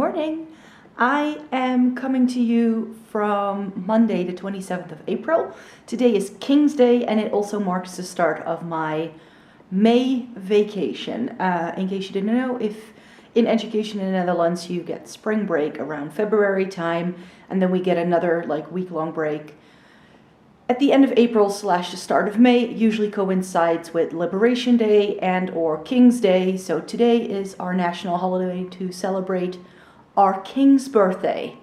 morning. I am coming to you from Monday the 27th of April. Today is King's Day and it also marks the start of my May vacation. In case you didn't know, if in education in the Netherlands you get spring break around February time and then we get another week-long break at the end of April / the start of May. It usually coincides with Liberation Day and or King's Day. So today is our national holiday to celebrate our King's birthday.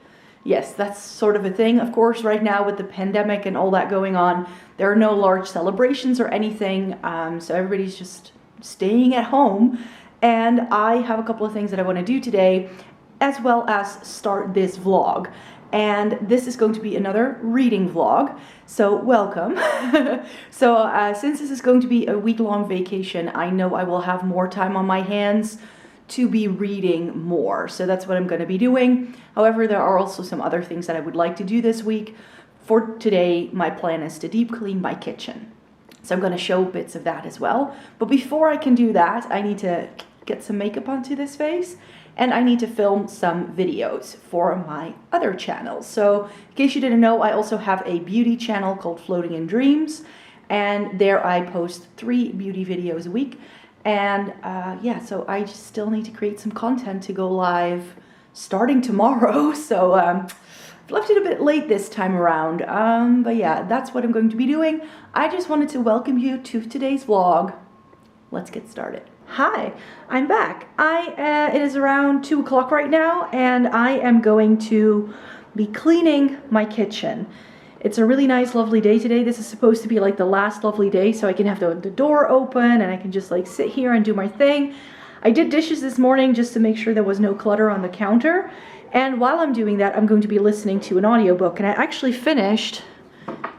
Yes, that's sort of a thing. Of course, right now with the pandemic and all that going on, there are no large celebrations or anything. So everybody's just staying at home. And I have a couple of things that I want to do today, as well as start this vlog. And this is going to be another reading vlog, so welcome. Since this is going to be a week-long vacation, I know I will have more time on my hands to be reading more, so that's what I'm going to be doing. However, there are also some other things that I would like to do this week. For today, my plan is to deep clean my kitchen, so I'm going to show bits of that as well. But before I can do that, I need to get some makeup onto this face. And I need to film some videos for my other channels. So in case you didn't know, I also have a beauty channel called Floating in Dreams. And there I post 3 beauty videos a week. And yeah, so I just still need to create some content to go live starting tomorrow. So I've left it a bit late this time around. But yeah, that's what I'm going to be doing. I just wanted to welcome you to today's vlog. Let's get started. Hi, I'm back. It is around 2 o'clock right now, and I am going to be cleaning my kitchen. It's a really nice, lovely day today. This is supposed to be like the last lovely day, so I can have the door open and I can just sit here and do my thing. I did dishes this morning just to make sure there was no clutter on the counter. And while I'm doing that, I'm going to be listening to an audiobook, and I actually finished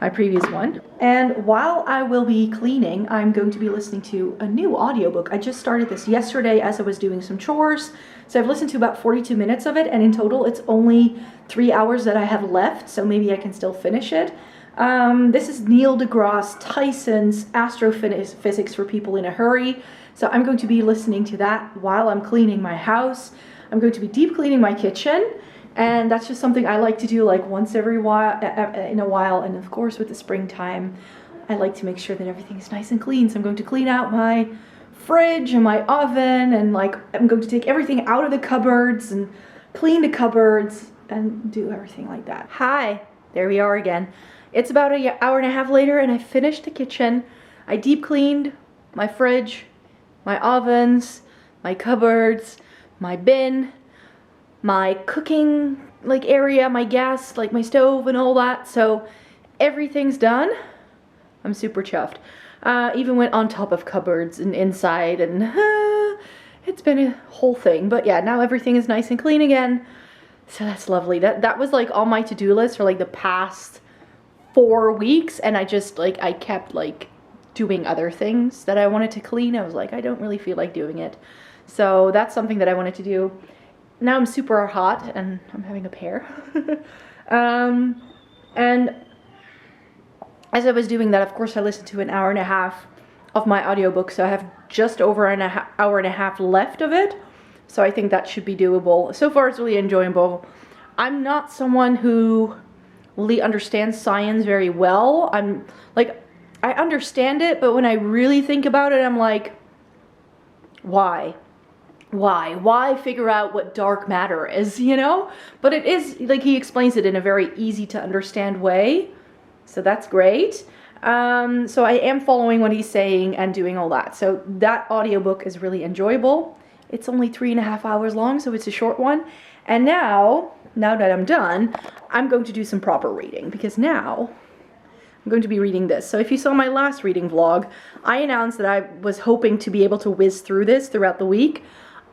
my previous one. And while I will be cleaning, I'm going to be listening to a new audiobook. I just started this yesterday as I was doing some chores. So I've listened to about 42 minutes of it, and in total it's only 3 hours that I have left, so maybe I can still finish it. This is Neil deGrasse Tyson's Astrophysics for People in a Hurry. So I'm going to be listening to that while I'm cleaning my house. I'm going to be deep cleaning my kitchen. And that's just something I like to do once every while, in a while. And of course, with the springtime, I like to make sure that everything is nice and clean. So I'm going to clean out my fridge and my oven, and I'm going to take everything out of the cupboards and clean the cupboards and do everything like that. Hi, there we are again. It's about an hour and a half later, and I finished the kitchen. I deep cleaned my fridge, my ovens, my cupboards, my bin, my cooking area, my gas, my stove and all that. So everything's done. I'm super chuffed. Even went on top of cupboards and inside, and it's been a whole thing. But yeah, now everything is nice and clean again. So that's lovely. That was on my to-do list for the past 4 weeks, and I just I kept doing other things that I wanted to clean. I was I don't really feel like doing it. So that's something that I wanted to do. Now I'm super hot and I'm having a pear. And as I was doing that, of course, I listened to an hour and a half of my audiobook. So I have just over an hour and a half left of it. So I think that should be doable. So far, it's really enjoyable. I'm not someone who really understands science very well. I'm I understand it, but when I really think about it, I'm why? Why figure out what dark matter is, But it is, he explains it in a very easy to understand way. So that's great. So I am following what he's saying and doing all that. So that audiobook is really enjoyable. It's only 3.5 hours long, so it's a short one. And now that I'm done, I'm going to do some proper reading, because now I'm going to be reading this. So if you saw my last reading vlog, I announced that I was hoping to be able to whiz through this throughout the week.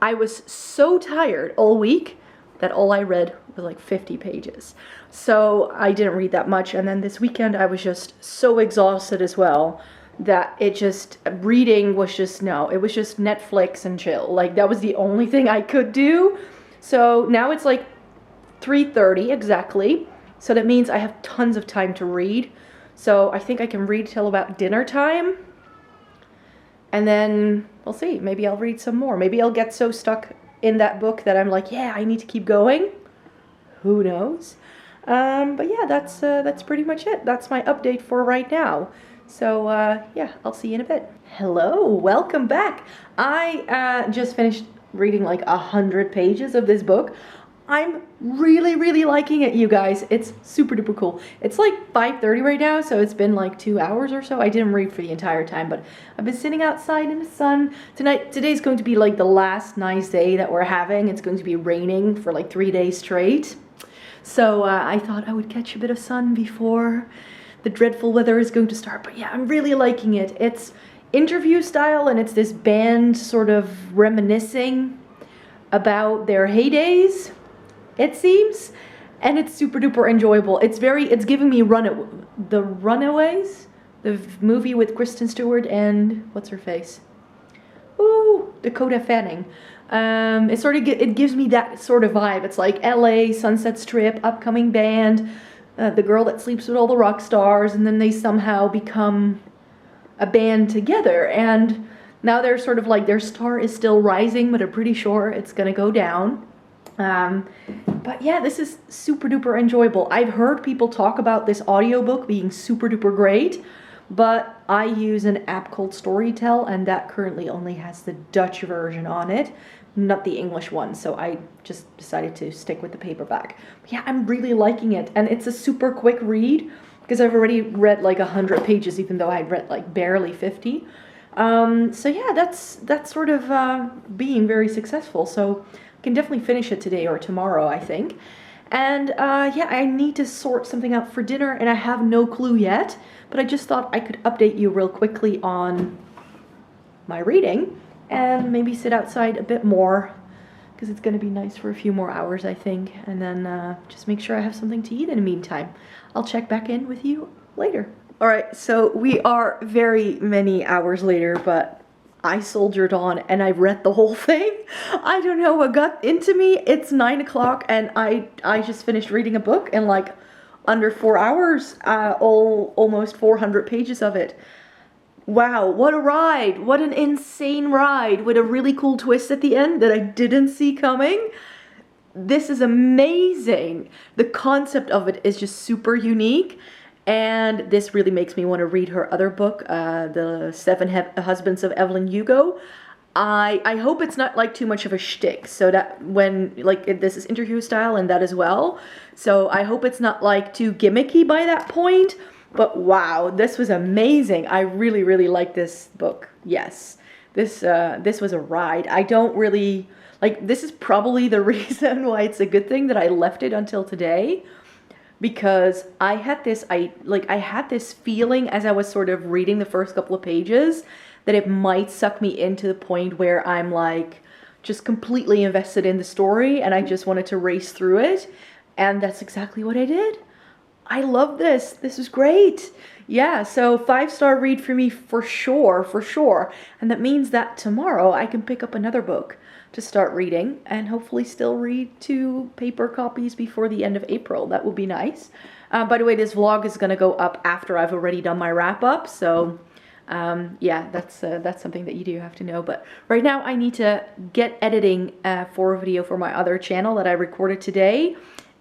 I was so tired all week that all I read was 50 pages. So I didn't read that much. And then this weekend I was just so exhausted as well that reading was just, no, it was just Netflix and chill. That was the only thing I could do. So now it's 3:30 exactly. So that means I have tons of time to read. So I think I can read till about dinner time. And then we'll see. Maybe I'll read some more. Maybe I'll get so stuck in that book that I'm like, yeah, I need to keep going. Who knows? But yeah, that's pretty much it. That's my update for right now. So yeah, I'll see you in a bit. Hello, welcome back. I just finished reading like 100 pages of this book. I'm really liking it, you guys. It's super duper cool. It's like 5:30 right now, so it's been like 2 hours or so. I didn't read for the entire time, but I've been sitting outside in the sun. Today's going to be like the last nice day that we're having. It's going to be raining for like 3 days straight. So I thought I would catch a bit of sun before the dreadful weather is going to start. But yeah, I'm really liking it. It's interview style, and it's this band sort of reminiscing about their heydays, it seems, and it's super duper enjoyable. It's giving me The Runaways, the movie with Kristen Stewart and what's her face? Ooh, Dakota Fanning. It gives me that sort of vibe. It's like LA, Sunset Strip, upcoming band, the girl that sleeps with all the rock stars, and then they somehow become a band together, and now they're sort of like, their star is still rising, but I'm pretty sure it's gonna go down. But yeah, this is super duper enjoyable. I've heard people talk about this audiobook being super duper great, but I use an app called Storytel, and that currently only has the Dutch version on it, not the English one, so I just decided to stick with the paperback. But yeah, I'm really liking it, and it's a super quick read, because I've already read like 100 pages, even though I'd read like barely 50. So yeah, that's sort of being very successful, so I can definitely finish it today or tomorrow, I think. And yeah, I need to sort something out for dinner, and I have no clue yet, but I just thought I could update you real quickly on my reading, and maybe sit outside a bit more, because it's going to be nice for a few more hours, I think, and then just make sure I have something to eat in the meantime. I'll check back in with you later. Alright, so we are very many hours later, but I soldiered on and I read the whole thing. I don't know what got into me. It's 9 o'clock and I just finished reading a book in like under 4 hours, almost 400 pages of it. Wow, what a ride. What an insane ride with a really cool twist at the end that I didn't see coming. This is amazing. The concept of it is just super unique, and this really makes me want to read her other book, The Seven Husbands of Evelyn Hugo. I hope it's not like too much of a shtick, so that when, like, this is interview style and that as well, so I hope it's not like too gimmicky by that point. But wow, this was amazing. I really like this book. Yes, this was a ride. I don't really, like, this is probably the reason why it's a good thing that I left it until today, because I had this feeling as I was sort of reading the first couple of pages that it might suck me into the point where I'm like just completely invested in the story and I just wanted to race through it, and that's exactly what I did. I love this. This is great. Yeah, so 5-star read for me for sure. And that means that tomorrow I can pick up another book to start reading and hopefully still read 2 paper copies before the end of April. That would be nice. By the way, this vlog is going to go up after I've already done my wrap up. So yeah, that's something that you do have to know. But right now I need to get editing for a video for my other channel that I recorded today.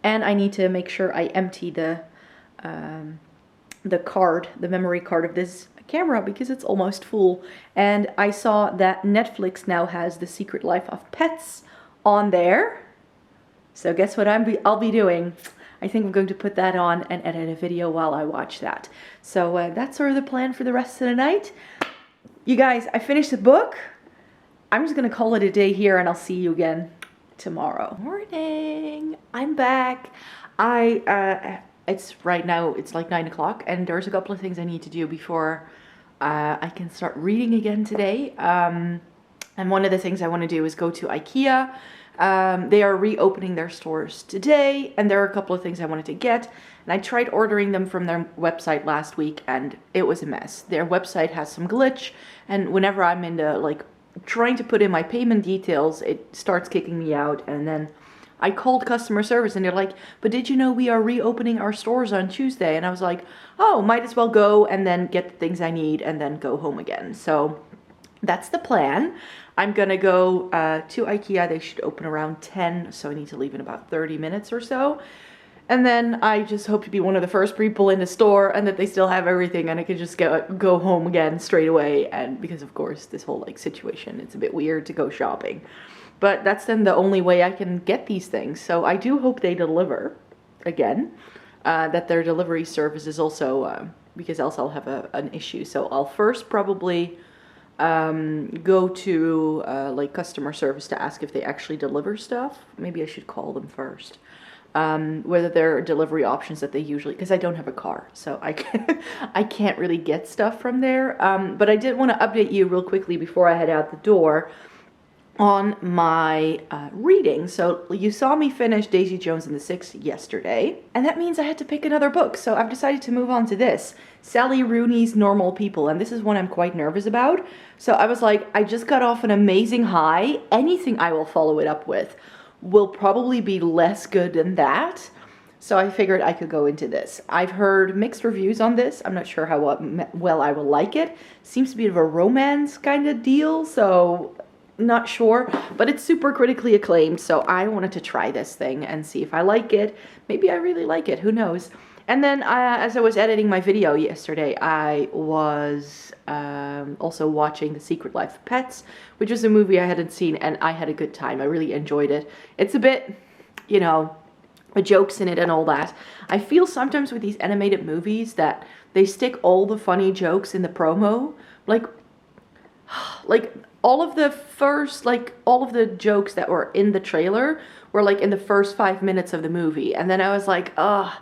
And I need to make sure I empty the memory card of this camera because it's almost full. And I saw that Netflix now has The Secret Life of Pets on there. So guess what I'll be doing? I think I'm going to put that on and edit a video while I watch that. So that's sort of the plan for the rest of the night. You guys, I finished the book. I'm just going to call it a day here and I'll see you again tomorrow. Morning. I'm back. It's right now, it's like 9 o'clock and there's a couple of things I need to do before I can start reading again today. And one of the things I want to do is go to IKEA. They are reopening their stores today and there are a couple of things I wanted to get. And I tried ordering them from their website last week and it was a mess. Their website has some glitch, and whenever I'm in the, like, trying to put in my payment details, it starts kicking me out. And then I called customer service and they're like, but did you know we are reopening our stores on Tuesday? And I was like, oh, might as well go and then get the things I need and then go home again. So that's the plan. I'm gonna go to IKEA. They should open around 10, so I need to leave in about 30 minutes or so. And then I just hope to be one of the first people in the store and that they still have everything and I can just go home again straight away. And because of course this whole like situation, it's a bit weird to go shopping. But that's then the only way I can get these things. So I do hope they deliver again, that their delivery service is also, because else I'll have an issue. So I'll first probably go to like customer service to ask if they actually deliver stuff. Maybe I should call them first. Whether there are delivery options that they usually, because I don't have a car, so I can't really get stuff from there. But I did want to update you real quickly before I head out the door on my reading. So you saw me finish Daisy Jones and the Six yesterday, and that means I had to pick another book. So I've decided to move on to this, Sally Rooney's Normal People, and this is one I'm quite nervous about. So I was like, I just got off an amazing high. Anything I will follow it up with will probably be less good than that. So I figured I could go into this. I've heard mixed reviews on this. I'm not sure how well I will like it. Seems to be a romance kind of deal, so not sure. But it's super critically acclaimed, so I wanted to try this thing and see if I like it. Maybe I really like it, who knows. And then as I was editing my video yesterday, I was also watching The Secret Life of Pets, which was a movie I hadn't seen, and I had a good time. I really enjoyed it. It's a bit, you know, jokes in it and all that. I feel sometimes with these animated movies that they stick all the funny jokes in the promo. Like all of the jokes that were in the trailer were like in the first 5 minutes of the movie. And then I was like, ugh.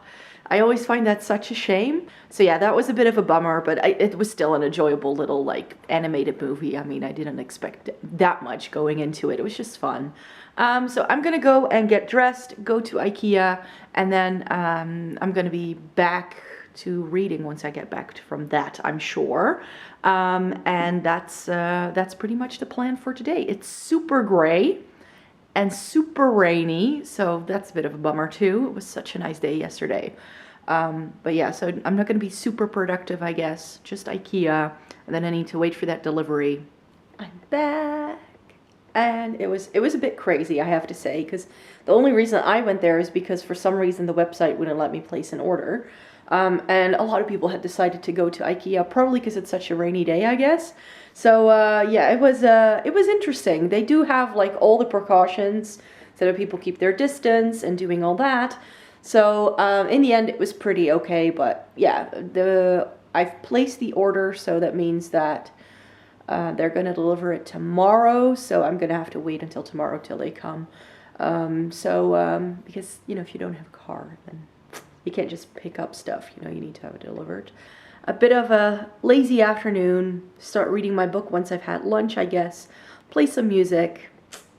I always find that such a shame. So yeah, that was a bit of a bummer, but it was still an enjoyable little like animated movie. I mean, I didn't expect that much going into it. It was just fun. So I'm gonna go and get dressed, go to IKEA, and then I'm gonna be back to reading once I get back from that, I'm sure. And that's pretty much the plan for today. It's super gray and super rainy, so that's a bit of a bummer too. It was such a nice day yesterday. But yeah, so I'm not going to be super productive, I guess. Just IKEA, and then I need to wait for that delivery. I'm back, and it was a bit crazy, I have to say, because the only reason I went there is because for some reason the website wouldn't let me place an order. And a lot of people had decided to go to IKEA, probably because it's such a rainy day, I guess. So yeah, it was interesting. They do have like all the precautions so that people keep their distance and doing all that. So in the end, it was pretty okay. But yeah, I've placed the order, so that means that they're gonna deliver it tomorrow. So I'm gonna have to wait until tomorrow till they come. Because you know, if you don't have a car, then you can't just pick up stuff, you know, you need to have it delivered. A bit of a lazy afternoon, start reading my book once I've had lunch, I guess. Play some music,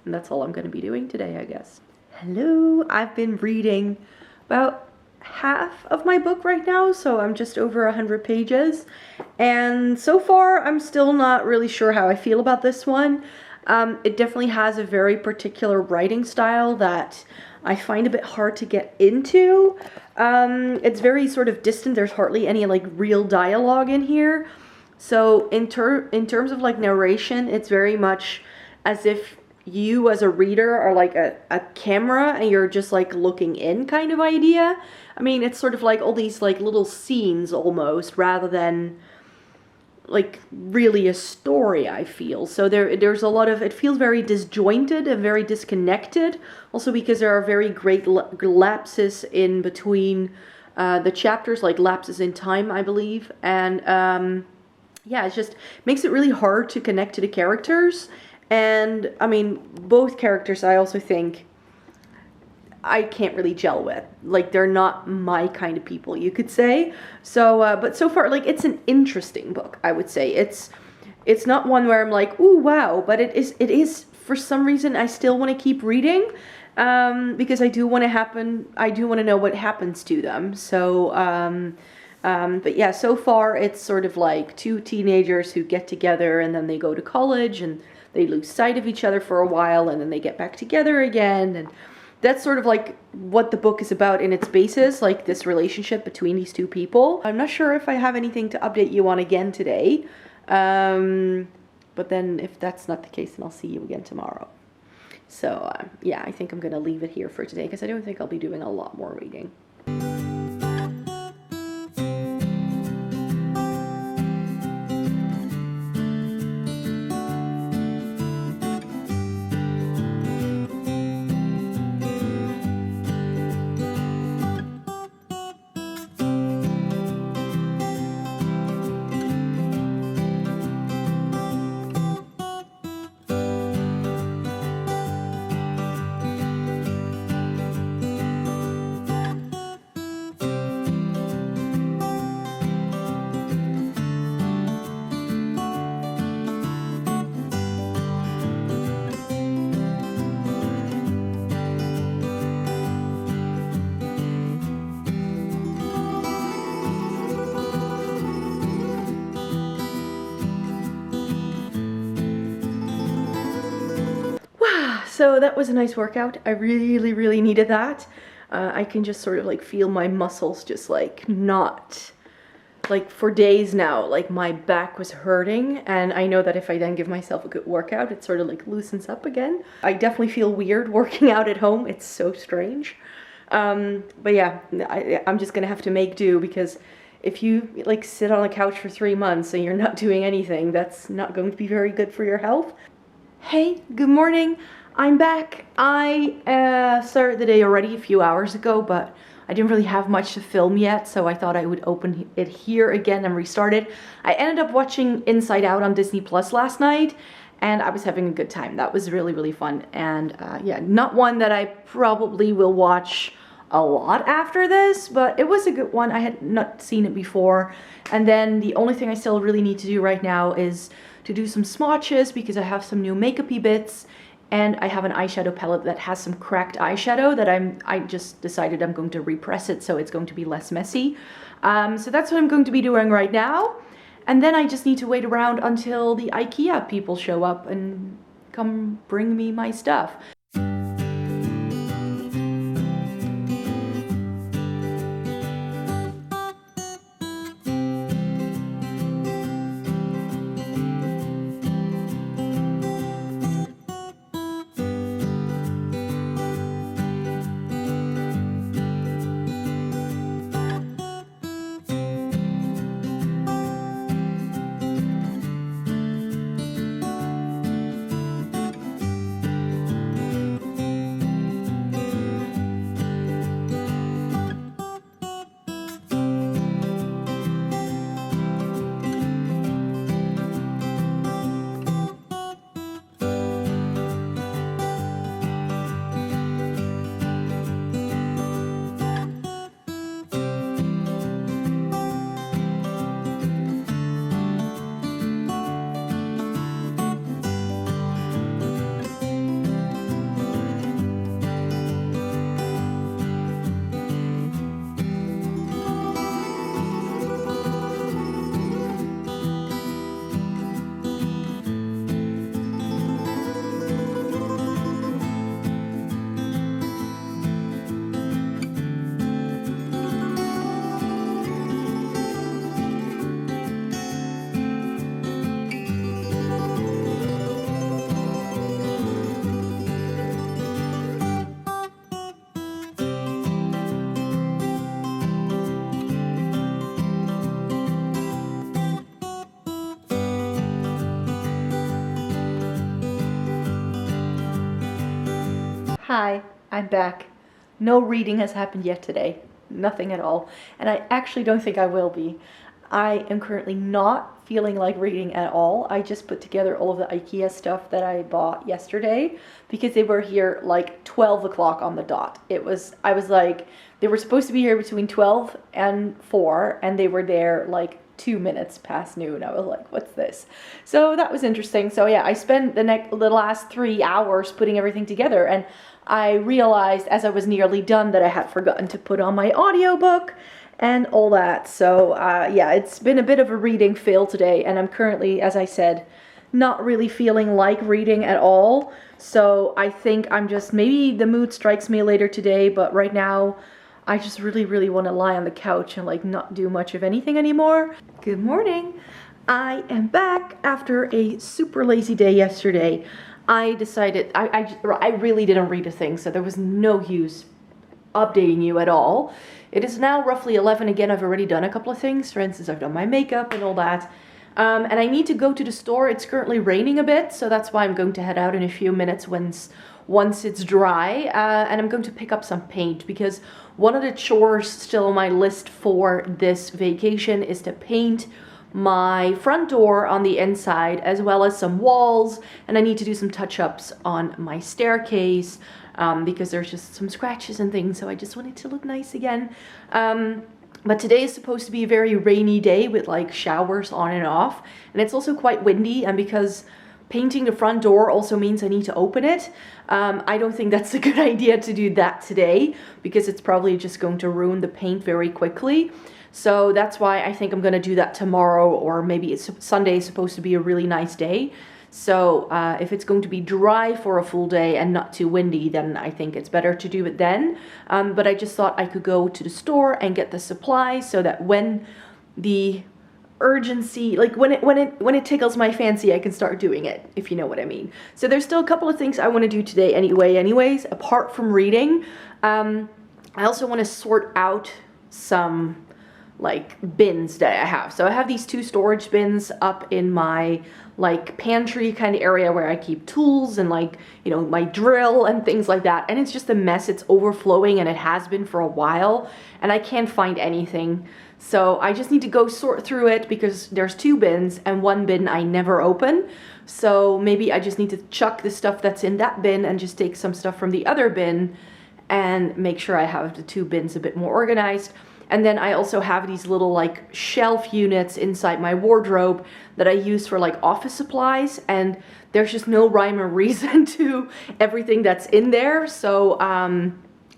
and that's all I'm going to be doing today, I guess. Hello, I've been reading about half of my book right now, so I'm just over 100 pages. And so far, I'm still not really sure how I feel about this one. It definitely has a very particular writing style that I find a bit hard to get into. It's very sort of distant. There's hardly any like real dialogue in here. So in terms of like narration, it's very much as if you as a reader are like a camera and you're just like looking in kind of idea. I mean, it's sort of like all these like little scenes almost, rather than like really a story, I feel. So there's a lot of, it feels very disjointed and very disconnected, also because there are very great lapses in between the chapters, like lapses in time, I believe. And yeah, it just makes it really hard to connect to the characters. And I mean, both characters I also think I can't really gel with. Like, they're not my kind of people, you could say. So, but so far, like, it's an interesting book, I would say. It's not one where I'm like, ooh, wow, but it is, for some reason, I still want to keep reading, because I do want to know what happens to them. So, but yeah, so far, it's sort of like two teenagers who get together, and then they go to college, and they lose sight of each other for a while, and then they get back together again, and that's sort of like what the book is about in its basis, like this relationship between these two people. I'm not sure if I have anything to update you on again today. But then if that's not the case, then I'll see you again tomorrow. So yeah, I think I'm going to leave it here for today because I don't think I'll be doing a lot more reading. So that was a nice workout. I really needed that. I can just sort of like feel my muscles just like not, like for days now, like my back was hurting, and I know that if I then give myself a good workout, it sort of like loosens up again. I definitely feel weird working out at home. It's so strange. But yeah, I'm just gonna have to make do, because if you like sit on the couch for 3 months and you're not doing anything, that's not going to be very good for your health. Hey, good morning. I'm back. I started the day already a few hours ago, but I didn't really have much to film yet, so I thought I would open it here again and restart it. I ended up watching Inside Out on Disney Plus last night, and I was having a good time. That was really fun, and yeah, not one that I probably will watch a lot after this, but it was a good one. I had not seen it before, and then the only thing I still really need to do right now is to do some swatches, because I have some new makeup-y bits. And I have an eyeshadow palette that has some cracked eyeshadow that I just decided I'm going to repress it so it's going to be less messy. So that's what I'm going to be doing right now. And then I just need to wait around until the IKEA people show up and come bring me my stuff. Hi, I'm back. No reading has happened yet today. Nothing at all. And I actually don't think I will be. I am currently not feeling like reading at all. I just put together all of the IKEA stuff that I bought yesterday because they were here like 12 o'clock on the dot. I was like, they were supposed to be here between 12 and 4 and they were there like 2 minutes past noon. I was like, what's this? So that was interesting. So yeah, I spent the last 3 hours putting everything together, and I realized as I was nearly done that I had forgotten to put on my audiobook and all that. So yeah, it's been a bit of a reading fail today, and I'm currently, as I said, not really feeling like reading at all. So I think I'm just, maybe the mood strikes me later today, but right now I just really want to lie on the couch and like not do much of anything anymore. Good morning. I am back after a super lazy day yesterday. I decided, I really didn't read a thing, so there was no use updating you at all. It is now roughly 11 again. I've already done a couple of things. For instance, I've done my makeup and all that. And I need to go to the store. It's currently raining a bit, so that's why I'm going to head out in a few minutes once it's dry. And I'm going to pick up some paint, because one of the chores still on my list for this vacation is to paint my front door on the inside, as well as some walls, and I need to do some touch-ups on my staircase because there's just some scratches and things, so I just want it to look nice again. But today is supposed to be a very rainy day with like showers on and off, and it's also quite windy, and because painting the front door also means I need to open it, I don't think that's a good idea to do that today, because it's probably just going to ruin the paint very quickly. So that's why I think I'm going to do that tomorrow, or maybe Sunday is supposed to be a really nice day. So if it's going to be dry for a full day and not too windy, then I think it's better to do it then. But I just thought I could go to the store and get the supplies so that when the urgency, like when it tickles my fancy, I can start doing it, if you know what I mean. So there's still a couple of things I want to do today anyways, apart from reading. I also want to sort out some like bins that I have. So I have these 2 storage bins up in my like pantry kind of area where I keep tools and like, you know, my drill and things like that. And it's just a mess. It's overflowing, and it has been for a while, and I can't find anything. So I just need to go sort through it, because there's 2 bins and 1 bin I never open. So maybe I just need to chuck the stuff that's in that bin and just take some stuff from the other bin and make sure I have the 2 bins a bit more organized. And then I also have these little like shelf units inside my wardrobe that I use for like office supplies, and there's just no rhyme or reason to everything that's in there. So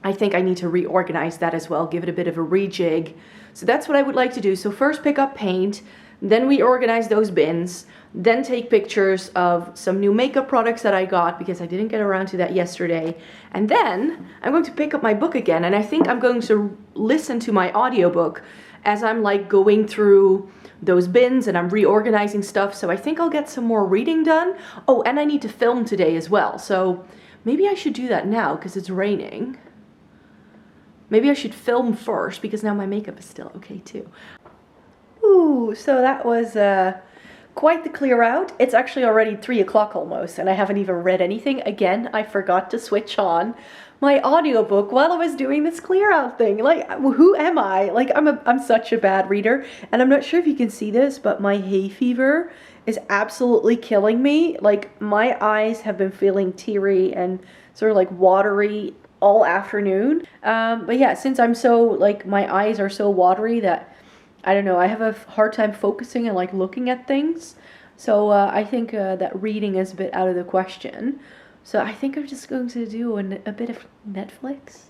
I think I need to reorganize that as well, give it a bit of a rejig. So that's what I would like to do. So first pick up paint, then we organize those bins, then take pictures of some new makeup products that I got, because I didn't get around to that yesterday. And then I'm going to pick up my book again, and I think I'm going to listen to my audiobook as I'm like going through those bins and I'm reorganizing stuff. So I think I'll get some more reading done. Oh, and I need to film today as well. So maybe I should do that now because it's raining. Maybe I should film first, because now my makeup is still okay too. Ooh, so that was quite the clear out. It's actually already 3 o'clock almost, and I haven't even read anything. Again, I forgot to switch on my audiobook while I was doing this clear out thing. Like, who am I? Like, I'm such a bad reader, and I'm not sure if you can see this, but my hay fever is absolutely killing me. Like, my eyes have been feeling teary and sort of like watery all afternoon. But yeah, since I'm so, like, my eyes are so watery that I don't know, I have a hard time focusing and like looking at things. So I think that reading is a bit out of the question. So I think I'm just going to do a bit of Netflix.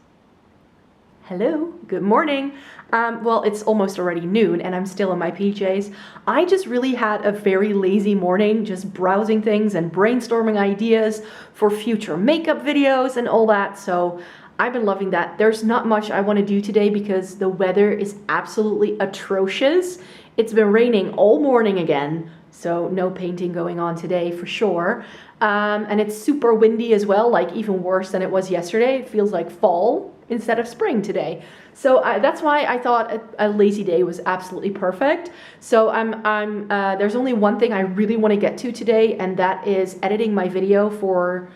Hello, good morning. Well, it's almost already noon and I'm still in my PJs. I just really had a very lazy morning, just browsing things and brainstorming ideas for future makeup videos and all that. So I've been loving that. There's not much I want to do today because the weather is absolutely atrocious. It's been raining all morning again, so no painting going on today for sure. And it's super windy as well, like even worse than it was yesterday. It feels like fall instead of spring today. So that's why I thought a lazy day was absolutely perfect. So there's only one thing I really want to get to today, and that is editing my video for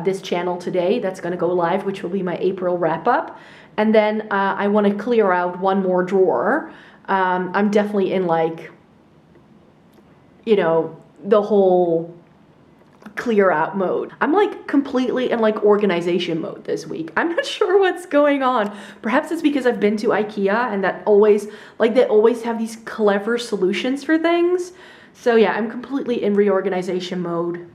this channel today that's going to go live, which will be my April wrap up. And then I want to clear out one more drawer. I'm definitely in like, you know, the whole clear out mode. I'm like completely in like organization mode this week. I'm not sure what's going on. Perhaps it's because I've been to IKEA and that always, like, they always have these clever solutions for things. So yeah, I'm completely in reorganization mode.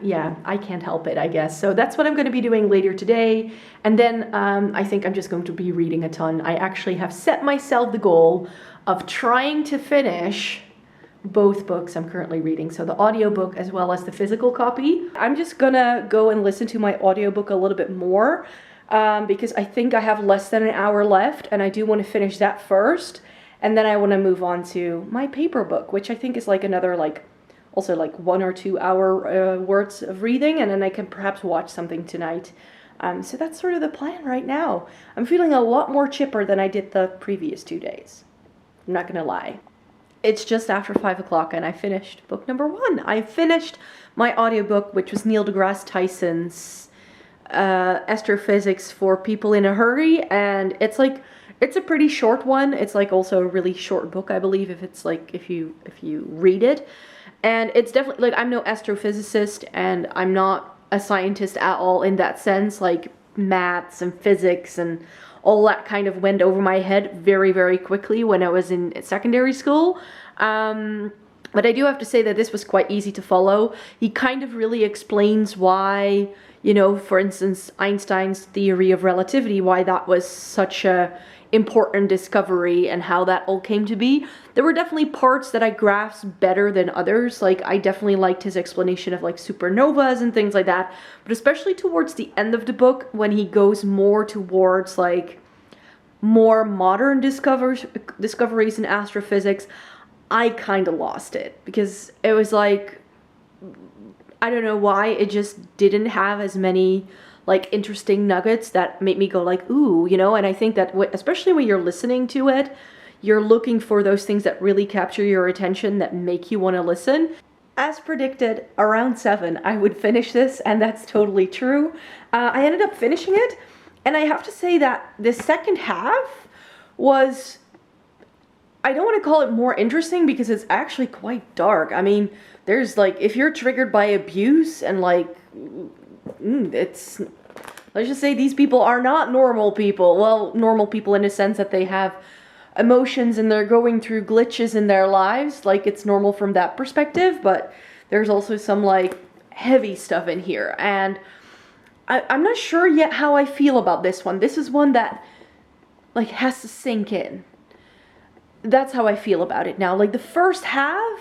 Yeah, I can't help it, I guess. So that's what I'm going to be doing later today. And then I think I'm just going to be reading a ton. I actually have set myself the goal of trying to finish both books I'm currently reading. So the audiobook as well as the physical copy. I'm just gonna go and listen to my audiobook a little bit more because I think I have less than an hour left and I do want to finish that first. And then I want to move on to my paper book, which I think is like another also like 1 or 2 hour words of reading, and then I can perhaps watch something tonight. So that's sort of the plan right now. I'm feeling a lot more chipper than I did the previous 2 days. I'm not gonna lie. It's just after 5 o'clock and I finished book number 1. I finished my audiobook, which was Neil deGrasse Tyson's Astrophysics for People in a Hurry, and it's a pretty short one. It's like also a really short book, I believe, if you read it. And it's definitely, like, I'm no astrophysicist and I'm not a scientist at all in that sense. Like, maths and physics and all that kind of went over my head very, very quickly when I was in secondary school. But I do have to say that this was quite easy to follow. He kind of really explains why, you know, for instance, Einstein's theory of relativity, why that was such a important discovery and how that all came to be. There were definitely parts that I grasped better than others. Like, I definitely liked his explanation of like supernovas and things like that, but especially towards the end of the book when he goes more towards like more modern discoveries in astrophysics, I kind of lost it, because it was like, I don't know why, it just didn't have as many like interesting nuggets that made me go like, ooh, you know. And I think that especially when you're listening to it, you're looking for those things that really capture your attention, that make you want to listen. As predicted, around 7 I would finish this, and that's totally true. I ended up finishing it, and I have to say that the second half was, I don't want to call it more interesting, because it's actually quite dark. I mean, there's like, if you're triggered by abuse and like, let's just say these people are not normal people. Well, normal people in a sense that they have emotions and they're going through glitches in their lives. Like, it's normal from that perspective, but there's also some like heavy stuff in here. And I'm not sure yet how I feel about this one. This is one that like has to sink in. That's how I feel about it now. Like, the first half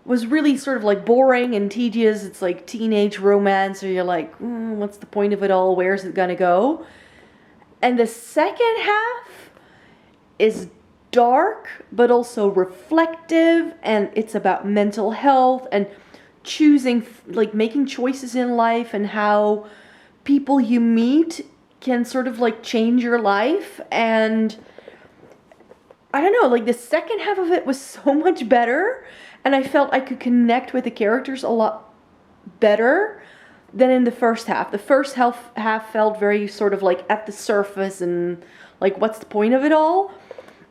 was really sort of like boring and tedious. It's like teenage romance, or you're like, what's the point of it all? Where's it gonna go? And the second half is dark, but also reflective, and it's about mental health and choosing, like making choices in life, and how people you meet can sort of like change your life. And I don't know, like the second half of it was so much better, and I felt I could connect with the characters a lot better than in the first half. The first half felt very sort of like at the surface and like, what's the point of it all?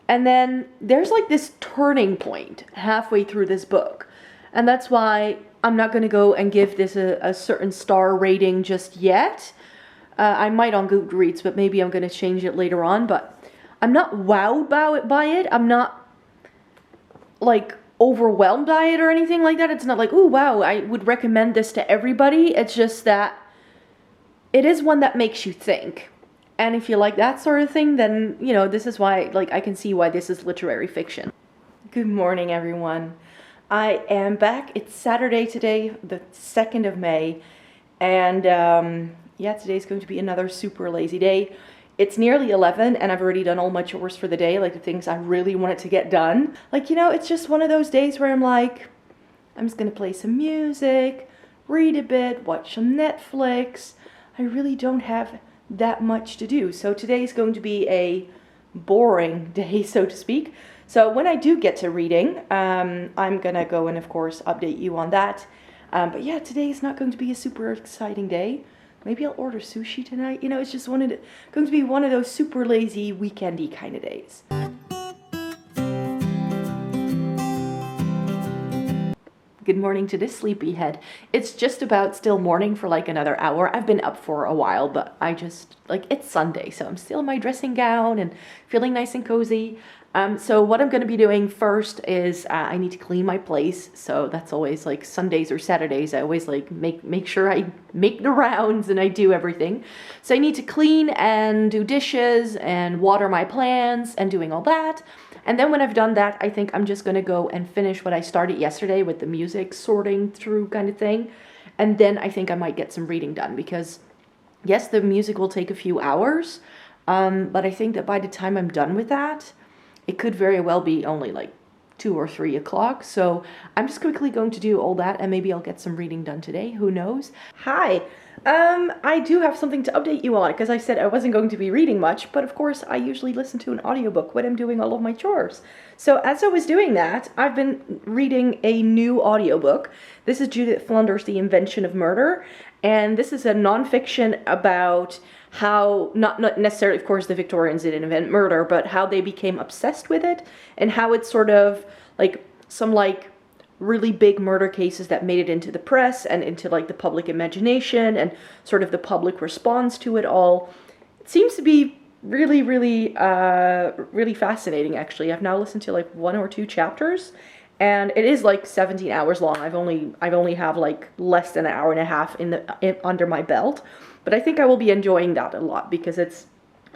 And then there's like this turning point halfway through this book. And that's why I'm not going to go and give this a certain star rating just yet. I might on Goodreads, but maybe I'm going to change it later on. But I'm not wowed by it. I'm not like overwhelmed by it or anything like that. It's not like, ooh, wow, I would recommend this to everybody. It's just that it is one that makes you think. And if you like that sort of thing, then, you know, this is why, like, I can see why this is literary fiction. Good morning, everyone. I am back. It's Saturday today, the 2nd of May. And, yeah, today's going to be another super lazy day. It's nearly 11 and I've already done all my chores for the day, like the things I really wanted to get done. Like, you know, it's just one of those days where I'm like, I'm just gonna play some music, read a bit, watch some Netflix. I really don't have that much to do. So today's going to be a boring day, so to speak. So when I do get to reading, I'm gonna go and of course update you on that. But yeah, today is not going to be a super exciting day. Maybe I'll order sushi tonight. You know, it's just going to be one of those super lazy, weekendy kind of days. Good morning to this sleepyhead. It's just about still morning for like another hour. I've been up for a while, but I just, like, it's Sunday, so I'm still in my dressing gown and feeling nice and cozy. So what I'm going to be doing first is I need to clean my place. So that's always like Sundays or Saturdays. I always like make sure I make the rounds and I do everything. So I need to clean and do dishes and water my plants and doing all that. And then when I've done that, I think I'm just going to go and finish what I started yesterday with the music sorting through kind of thing. And then I think I might get some reading done, because yes, the music will take a few hours. But I think that by the time I'm done with that, it could very well be only like 2 or 3 o'clock. So I'm just quickly going to do all that, and maybe I'll get some reading done today. Who knows? Hi. I do have something to update you on, because I said I wasn't going to be reading much, but of course I usually listen to an audiobook when I'm doing all of my chores. So as I was doing that, I've been reading a new audiobook. This is Judith Flanders' The Invention of Murder, and this is a nonfiction about how, not necessarily, of course, the Victorians didn't invent murder, but how they became obsessed with it, and how it's sort of like some like really big murder cases that made it into the press and into like the public imagination and sort of the public response to it all. It seems to be really, really, really fascinating, actually. I've now listened to like 1 or 2 chapters, and it is like 17 hours long. I've only have like less than an hour and a half under my belt, but I think I will be enjoying that a lot because it's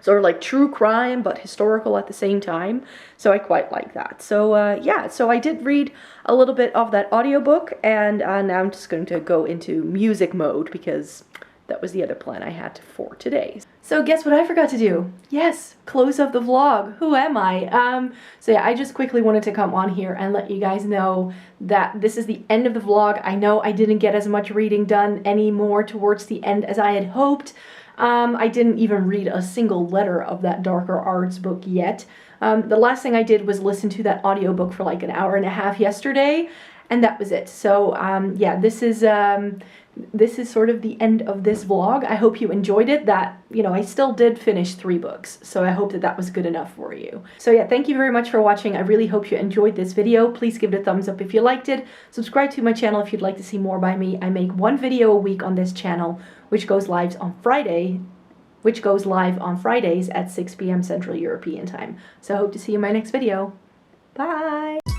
sort of like true crime, but historical at the same time. So I quite like that. So yeah, so I did read a little bit of that audiobook, and now I'm just going to go into music mode because that was the other plan I had for today. So guess what I forgot to do? Yes, close up the vlog. Who am I? So yeah, I just quickly wanted to come on here and let you guys know that this is the end of the vlog. I know I didn't get as much reading done anymore towards the end as I had hoped. I didn't even read a single letter of that Darker Arts book yet. The last thing I did was listen to that audiobook for like an hour and a half yesterday, and that was it. So yeah, this is sort of the end of this vlog. I hope you enjoyed it. That, you know, I still did finish 3 books, so I hope that that was good enough for you. So yeah, thank you very much for watching. I really hope you enjoyed this video. Please give it a thumbs up if you liked it. Subscribe to my channel if you'd like to see more by me. I make 1 video a week on this channel, which goes live on Fridays at 6 p.m. Central European Time. So I hope to see you in my next video. Bye!